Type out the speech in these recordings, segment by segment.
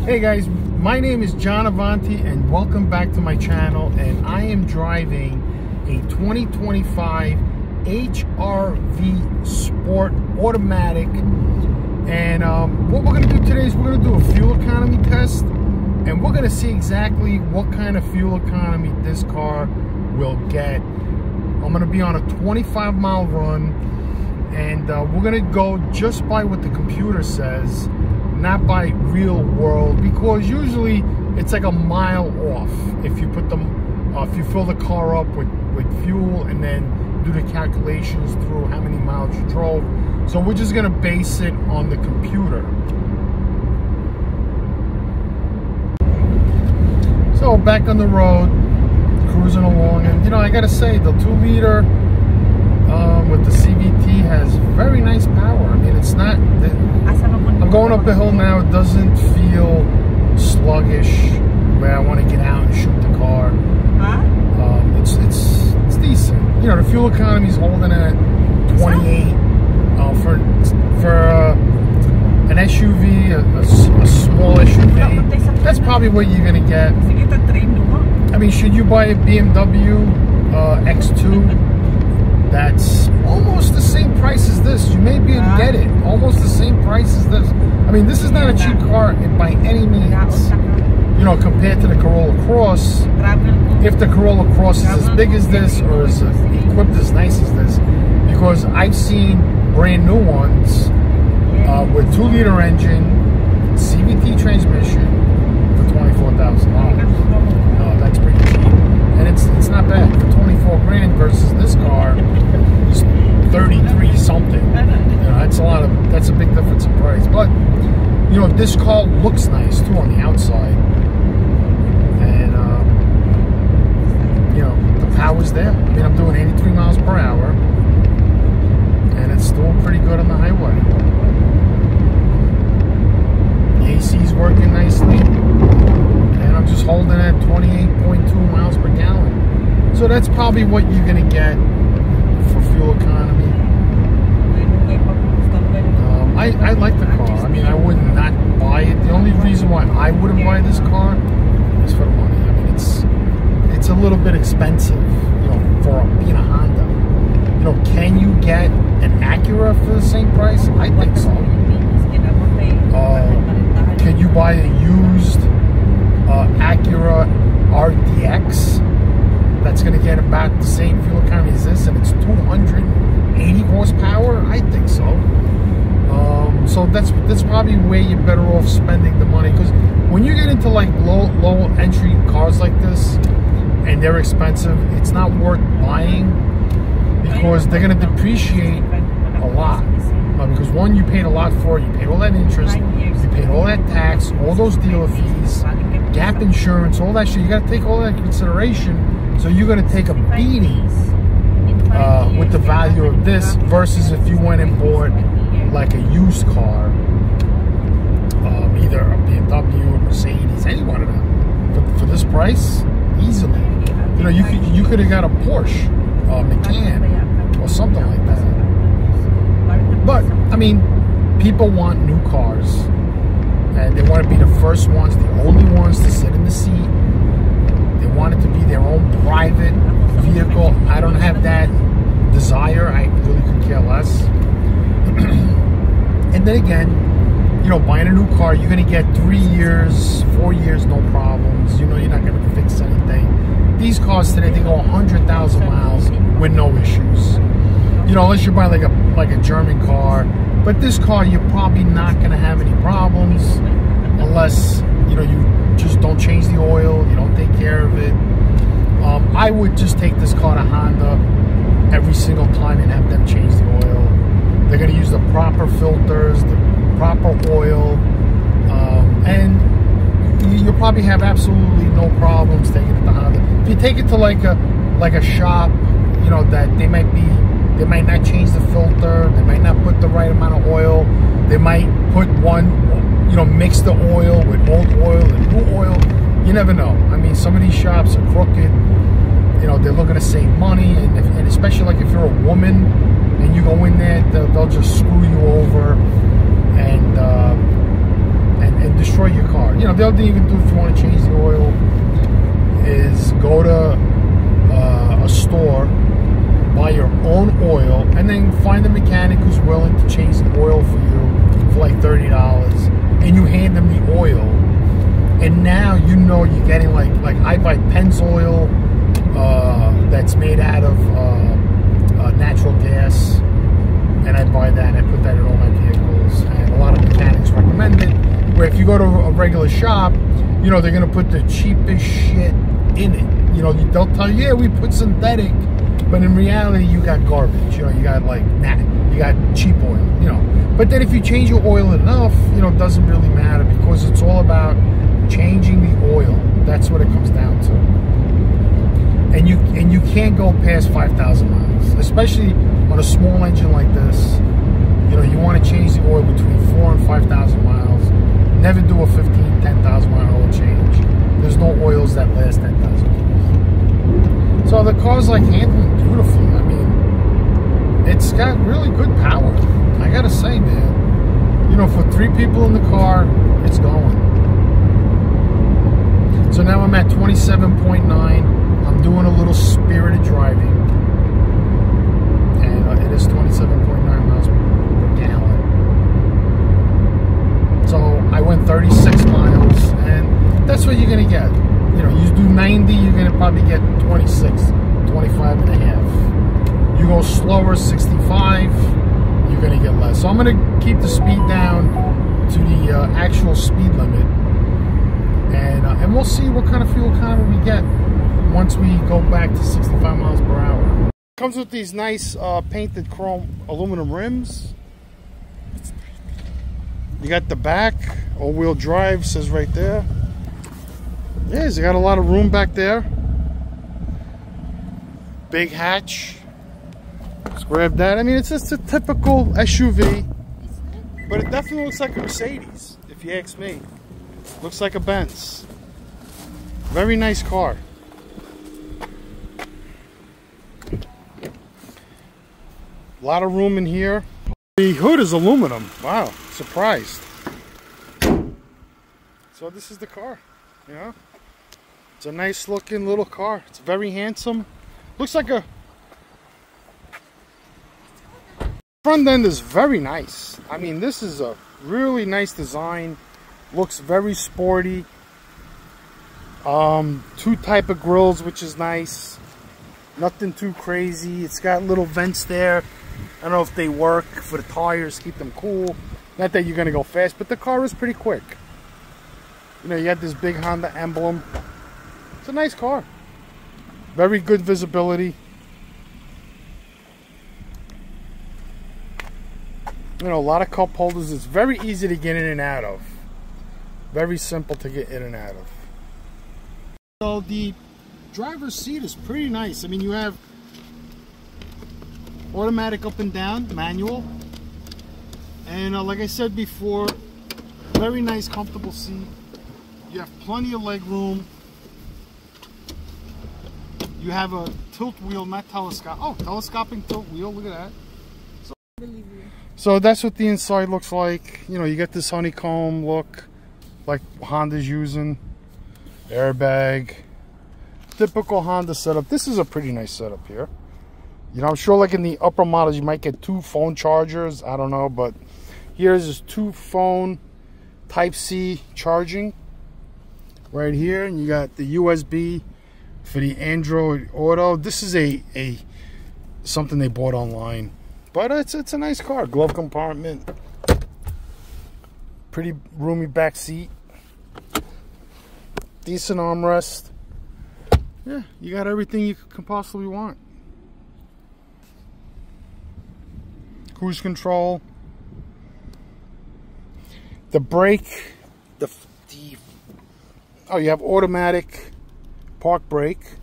Hey guys, my name is JohnAvanti and welcome back to my channel, and I am driving a 2025 HRV Sport Automatic, and what we're going to do today is we're going to do a fuel economy test, and we're going to see exactly what kind of fuel economy this car will get. I'm going to be on a 25-mile run, and we're going to go just by what the computer says, not by real world, because usually it's like a mile off if you put them if you fill the car up with fuel and then do the calculations through how many miles you drove. So we're just gonna base it on the computer. So back on the road, cruising along, and you know, I gotta say the 2-liter with the CVT has very nice power. I mean, it's not, I'm going up the hill now, it doesn't feel sluggish where I want to get out and shoot the car. It's decent. You know, the fuel economy is holding at 28 for an SUV, a small SUV. That's probably what you're gonna get. I mean, should you buy a BMW X2 that's almost the same price as this? You may be able to get it almost the same price as this. I mean, this is not a cheap car by any means, you know, compared to the Corolla Cross. If the Corolla Cross is as big as this or is equipped as nice as this, because I've seen brand new ones with 2-liter engine, CVT transmission for $24,000. That's pretty cheap, and it's not bad for 24 grand versus this car is 33 something. You know, that's a big difference in price. But you know, this car looks nice too on the outside, and you know, the power's there. I mean, I'm doing 83 miles per hour, and it's doing pretty good on the highway. The AC's working nicely, and I'm just holding at 28.2 miles per gallon. So that's probably what you're gonna get for fuel economy. I like the car. I mean, I would not buy it. The only reason why I wouldn't buy this car is for the money. I mean, it's a little bit expensive, you know, for being a Honda. You know, can you get an Acura for the same price? I think so. Can you buy a used Acura RDX that's going to get about the same fuel economy as this, and it's 280 horsepower? I think so. So that's probably where you're better off spending the money, because when you get into like low entry cars like this and they're expensive, it's not worth buying because they're going to depreciate a lot. Because one, you paid a lot for it, you paid all that interest, you paid all that tax, all those dealer fees, gap insurance, all that shit. You got to take all that into consideration. So you're going to take a beating with the value of this versus if you went and bought like a used car, either a BMW or Mercedes, any one of them, for this price, easily. You know, you could have got a Porsche Macan or something like that. But I mean, people want new cars, and they want to be the first ones, the only ones to sit in the seat. They want it to be their own private vehicle. I don't have that desire. I really could care less. And then again, you know, buying a new car, you're going to get 3 years, 4 years, no problems. You know, you're not going to fix anything. These cars today, they go 100,000 miles with no issues. You know, unless you buy like a German car. But this car, you're probably not going to have any problems unless, you know, you just don't change the oil, you don't take care of it. I would just take this car to Honda every single time and have them change the oil. They're going to use the proper filters, the proper oil, and you'll probably have absolutely no problems taking it to Honda. If you take it to like a shop, you know, that they might not change the filter, they might not put the right amount of oil, they might put one, you know, mix the oil with old oil and new oil. You never know. I mean, some of these shops are crooked. You know, they're looking to save money, and especially like if you're a woman and you go in there, they'll just screw you over and destroy your car. You you know, the other thing you can do if you want to change the oil is go to a store, buy your own oil, and then find a mechanic who's willing to change the oil for you for like $30, and you hand them the oil, and now you know you're getting like I buy Pennzoil that's made out of natural gas, and I buy that and I put that in all my vehicles, and a lot of mechanics recommend it, where if you go to a regular shop, you know, they're gonna put the cheapest shit in it. You know, they'll tell you, yeah, we put synthetic, but in reality you got garbage. You know, you got like you got cheap oil, you know. But then if you change your oil enough, you know, it doesn't really matter, because it's all about changing the oil. That's what it comes down to. And you can't go past 5,000 miles, especially on a small engine like this. You know, you want to change the oil between 4,000 and 5,000 miles. Never do a 15,000, 10,000 mile oil change. There's no oils that last 10,000 miles. So the car's like handling beautifully. I mean, it's got really good power. I gotta say, man. You know, for 3 people in the car, it's going. So now I'm at 27.9. I'm doing a little spirited driving, and it is 27.9 miles per gallon. So I went 36 miles, and that's what you're gonna get. You know, you do 90, you're gonna probably get 26, 25 and a half. You go slower, 65, you're gonna get less. So I'm gonna keep the speed down to the actual speed limit, and we'll see what kind of fuel economy we get once we go back to 65 miles per hour. Comes with these nice painted chrome aluminum rims. You got the back, all-wheel drive, says right there. Yes, you got a lot of room back there. Big hatch. Let's grab that. I mean, it's just a typical SUV, but it definitely looks like a Mercedes, if you ask me. Looks like a Benz. Very nice car. A lot of room in here. The hood is aluminum. Wow, surprised. So this is the car, you know? It's a nice looking little car. It's very handsome. Looks like a... Front end is very nice. I mean, this is a really nice design. Looks very sporty. 2 type of grills, which is nice. Nothing too crazy. It's got little vents there. I don't know if they work for the tires, keep them cool. Not that you're gonna go fast, but the car is pretty quick. You know, you got this big Honda emblem. It's a nice car. Very good visibility. You know, a lot of cup holders. It's very easy to get in and out of. Very simple to get in and out of. So the driver's seat is pretty nice. I mean, you have automatic up and down, manual, and like I said before, very nice comfortable seat. You have plenty of leg room. You have a tilt wheel, not telescopic tilt wheel. Look at that. So that's what the inside looks like. You know, you get this honeycomb look like Honda's using. Airbag, typical Honda setup. This is a pretty nice setup here. You know, I'm sure like in the upper models you might get 2 phone chargers. I don't know, but here's just 2 phone Type-C charging right here, and you got the USB for the Android Auto. This is a something they bought online, but it's a nice car. Glove compartment, pretty roomy back seat, decent armrest. Yeah, you got everything you could possibly want. Cruise control. The brake, oh, you have automatic park brake,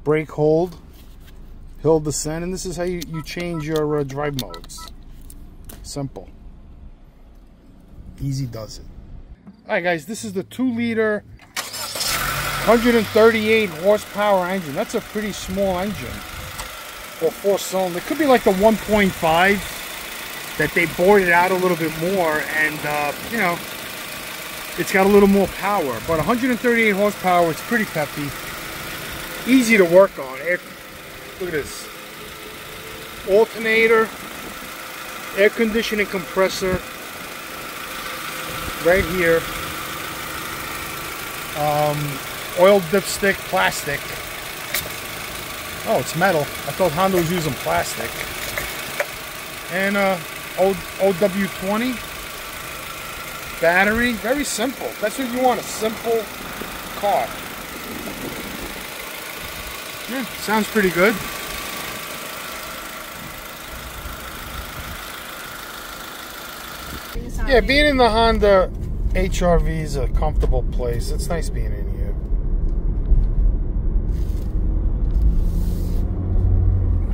brake hold, hill descent, and this is how you change your drive modes. Simple. Easy does it. Alright guys, this is the 2-liter 138 horsepower engine. That's a pretty small engine for 4-cylinder. It could be like the 1.5 that they bored it out a little bit more, and you know, it's got a little more power. But 138 horsepower, it's pretty peppy. Easy to work on. Look at this. Alternator, air conditioning compressor, right here. Oil dipstick, plastic. Oh, it's metal. I thought Honda was using plastic. And OW20 battery. Very simple. That's what you want, a simple car. Yeah, sounds pretty good. Yeah, being in the Honda HRV is a comfortable place. It's nice being in here.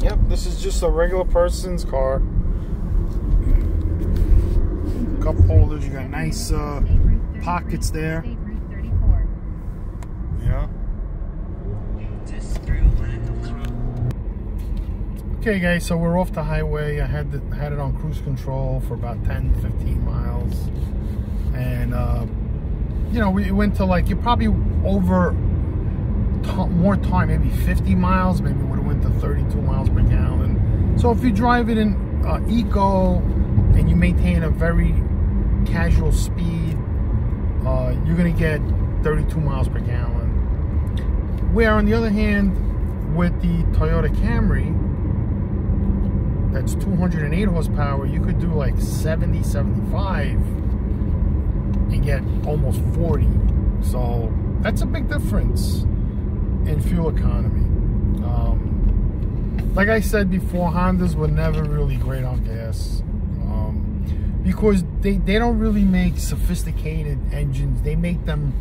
Yep, this is just a regular person's car. Cup holders, you got nice pockets there. Yeah. Okay guys, so we're off the highway. I had it on cruise control for about 10-15 miles. And you know, we went to, like, you probably over more time, maybe 50 miles, maybe would have went to 32 miles per gallon. So if you drive it in eco and you maintain a very casual speed, you're gonna get 32 miles per gallon. Where on the other hand, with the Toyota Camry, that's 208 horsepower, you could do like 70, 75 and get almost 40. So that's a big difference in fuel economy. Like I said before, Hondas were never really great on gas, because they don't really make sophisticated engines. They make them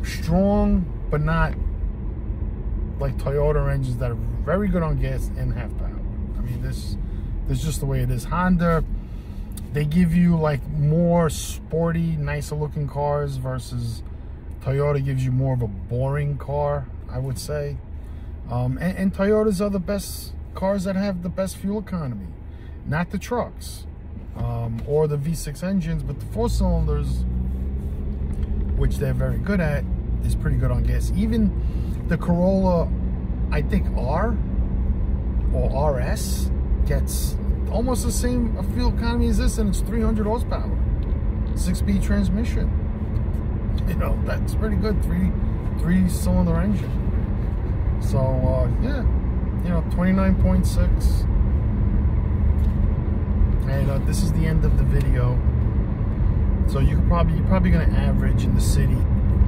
strong, but not like Toyota engines that are very good on gas and have power. I mean, this is just the way it is. Honda, they give you like more sporty, nicer looking cars, versus Toyota gives you more of a boring car, I would say. And Toyotas are the best cars that have the best fuel economy, not the trucks or the V6 engines, but the 4-cylinders, which they're very good at, is pretty good on gas. Even the Corolla, I think R or RS, gets almost the same fuel economy as this, and it's 300 horsepower, 6-speed transmission. You know, that's pretty good, three-cylinder engine. So yeah, you know, 29.6. And this is the end of the video. So you're probably gonna average in the city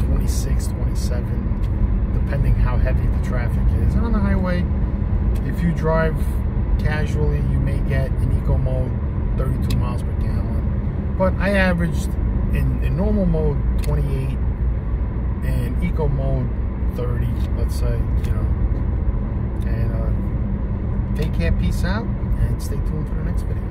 26, 27, depending how heavy the traffic is. And on the highway, if you drive casually, you may get in eco mode 32 miles per gallon. But I averaged in normal mode 28, and eco mode 30, let's say, you know. And take care, peace out, and stay tuned for the next video.